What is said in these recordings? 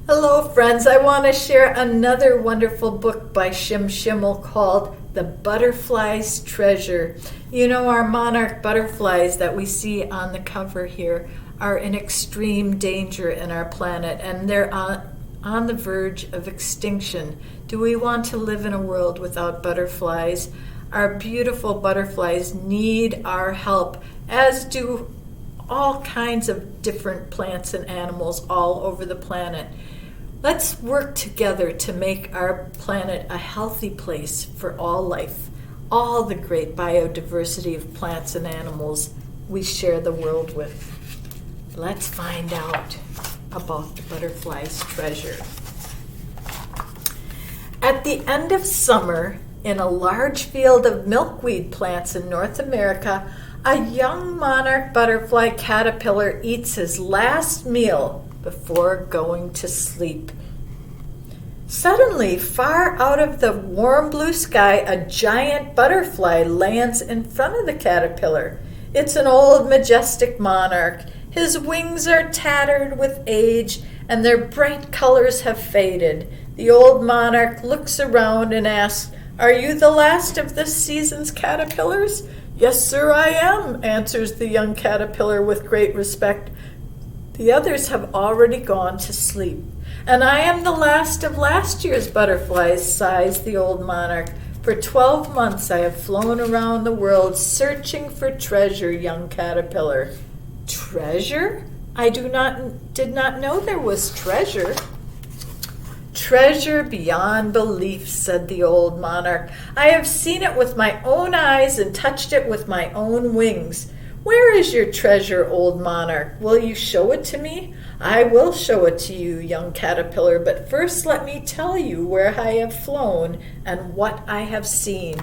Hello, friends. I want to share another wonderful book by Schimmel called The Butterfly's Treasure. You know, our monarch butterflies that we see on the cover here are in extreme danger in our planet, and they're on the verge of extinction. Do we want to live in a world without butterflies? Our beautiful butterflies need our help, as do all kinds of different plants and animals all over the planet. Let's work together to make our planet a healthy place for all life, all the great biodiversity of plants and animals we share the world with. Let's find out about the butterfly's treasure. At the end of summer, in a large field of milkweed plants in North America, a young monarch butterfly caterpillar eats his last meal before going to sleep. Suddenly, far out of the warm blue sky, a giant butterfly lands in front of the caterpillar. It's an old, majestic monarch. His wings are tattered with age, and their bright colors have faded. The old monarch looks around and asks, "Are you the last of this season's caterpillars?" "Yes, sir, I am," answers the young caterpillar with great respect. "The others have already gone to sleep. And I am the last of last year's butterflies," sighs the old monarch. "For 12 months I have flown around the world searching for treasure, young caterpillar." "Treasure? I did not know there was treasure." "Treasure beyond belief," said the old monarch. "I have seen it with my own eyes and touched it with my own wings." "Where is your treasure, old monarch? Will you show it to me?" "I will show it to you, young caterpillar, but first let me tell you where I have flown and what I have seen.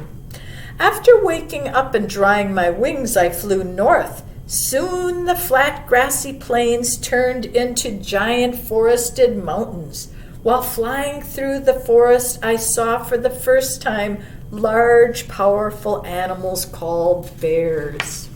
After waking up and drying my wings, I flew north. Soon the flat grassy plains turned into giant forested mountains. While flying through the forest, I saw for the first time large, powerful animals called bears.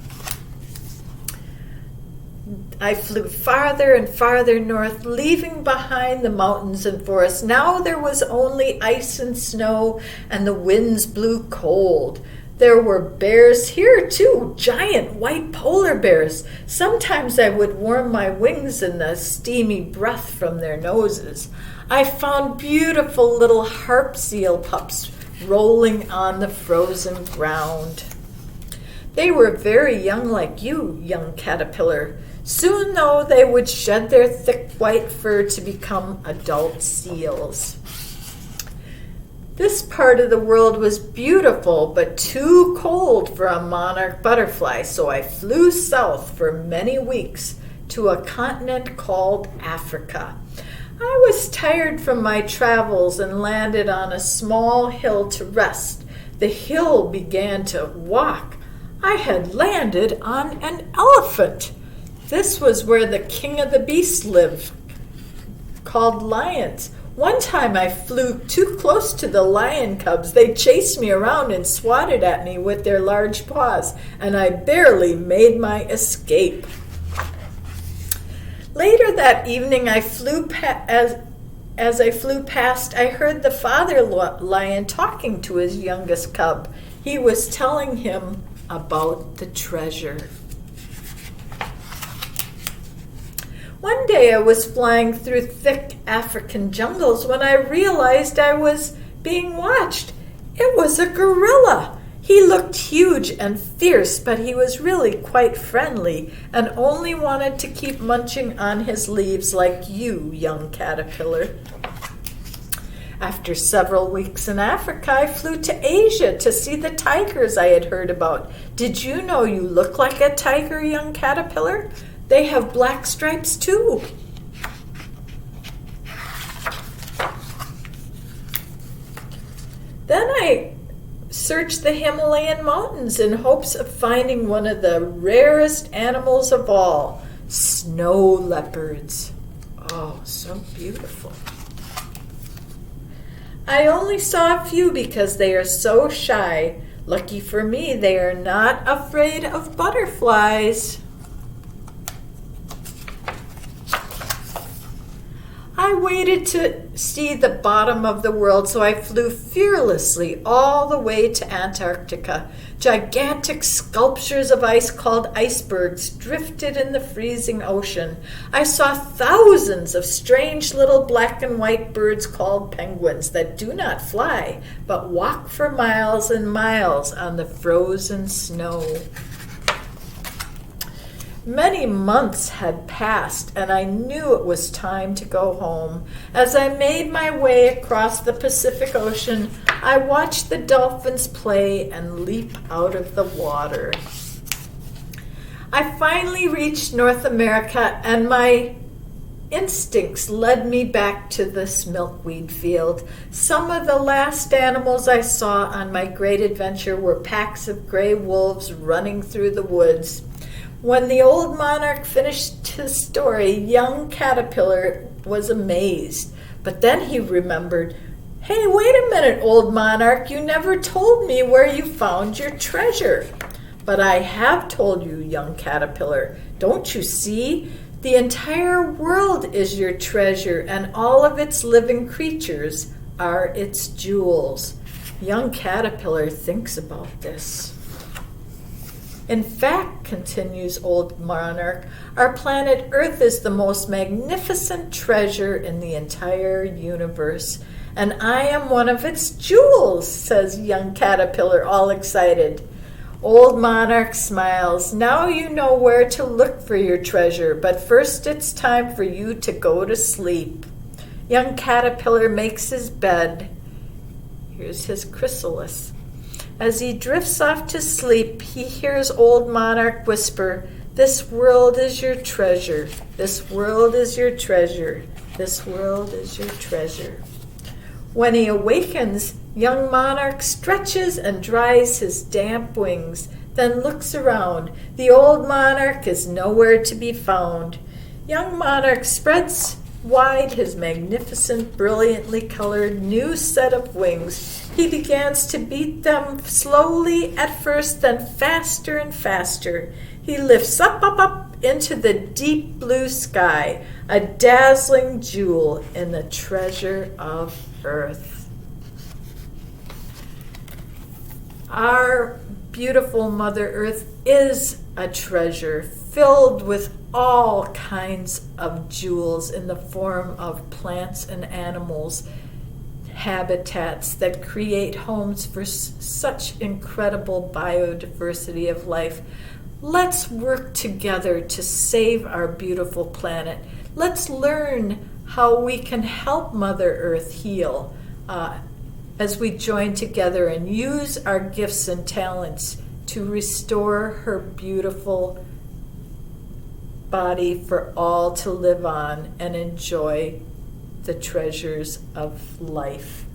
I flew farther and farther north, leaving behind the mountains and forests. Now there was only ice and snow, and the winds blew cold. There were bears here, too, giant white polar bears. Sometimes I would warm my wings in the steamy breath from their noses. I found beautiful little harp seal pups rolling on the frozen ground. They were very young, like you, young caterpillar. Soon, though, they would shed their thick white fur to become adult seals. This part of the world was beautiful, but too cold for a monarch butterfly, so I flew south for many weeks to a continent called Africa. I was tired from my travels and landed on a small hill to rest. The hill began to walk. I had landed on an elephant. This was where the king of the beasts lived, called lions. One time I flew too close to the lion cubs. They chased me around and swatted at me with their large paws, and I barely made my escape. Later that evening, I flew as I flew past, I heard the father lion talking to his youngest cub. He was telling him about the treasure. One day I was flying through thick African jungles when I realized I was being watched. It was a gorilla. He looked huge and fierce, but he was really quite friendly and only wanted to keep munching on his leaves like you, young caterpillar. After several weeks in Africa, I flew to Asia to see the tigers I had heard about. Did you know you look like a tiger, young caterpillar? They have black stripes too. Then I searched the Himalayan mountains in hopes of finding one of the rarest animals of all, snow leopards. Oh, so beautiful. I only saw a few because they are so shy. Lucky for me, they are not afraid of butterflies. I waited to see the bottom of the world, so I flew fearlessly all the way to Antarctica. Gigantic sculptures of ice called icebergs drifted in the freezing ocean. I saw thousands of strange little black and white birds called penguins that do not fly, but walk for miles and miles on the frozen snow. Many months had passed, and I knew it was time to go home. As I made my way across the Pacific Ocean, I watched the dolphins play and leap out of the water. I finally reached North America, and my instincts led me back to this milkweed field. Some of the last animals I saw on my great adventure were packs of gray wolves running through the woods. When the old monarch finished his story, young Caterpillar was amazed. But then he remembered, "Hey, wait a minute, old monarch, you never told me where you found your treasure." "But I have told you, young Caterpillar. Don't you see? The entire world is your treasure, and all of its living creatures are its jewels." Young Caterpillar thinks about this. "In fact," continues old monarch, "our planet Earth is the most magnificent treasure in the entire universe, and I am one of its jewels," says young Caterpillar, all excited. Old monarch smiles. "Now you know where to look for your treasure, but first it's time for you to go to sleep." Young Caterpillar makes his bed. Here's his chrysalis. As he drifts off to sleep, he hears old monarch whisper, "This world is your treasure. This world is your treasure. This world is your treasure." When he awakens, young monarch stretches and dries his damp wings, then looks around. The old monarch is nowhere to be found. Young monarch spreads wide his magnificent, brilliantly colored new set of wings. He begins to beat them slowly at first, then faster and faster. He lifts up into the deep blue sky, a dazzling jewel in the treasure of Earth. Our beautiful Mother Earth is a treasure filled with all kinds of jewels in the form of plants and animals, habitats that create homes for such incredible biodiversity of life. Let's work together to save our beautiful planet. Let's learn how we can help Mother Earth heal as we join together and use our gifts and talents to restore her beautiful body for all to live on and enjoy the treasures of life.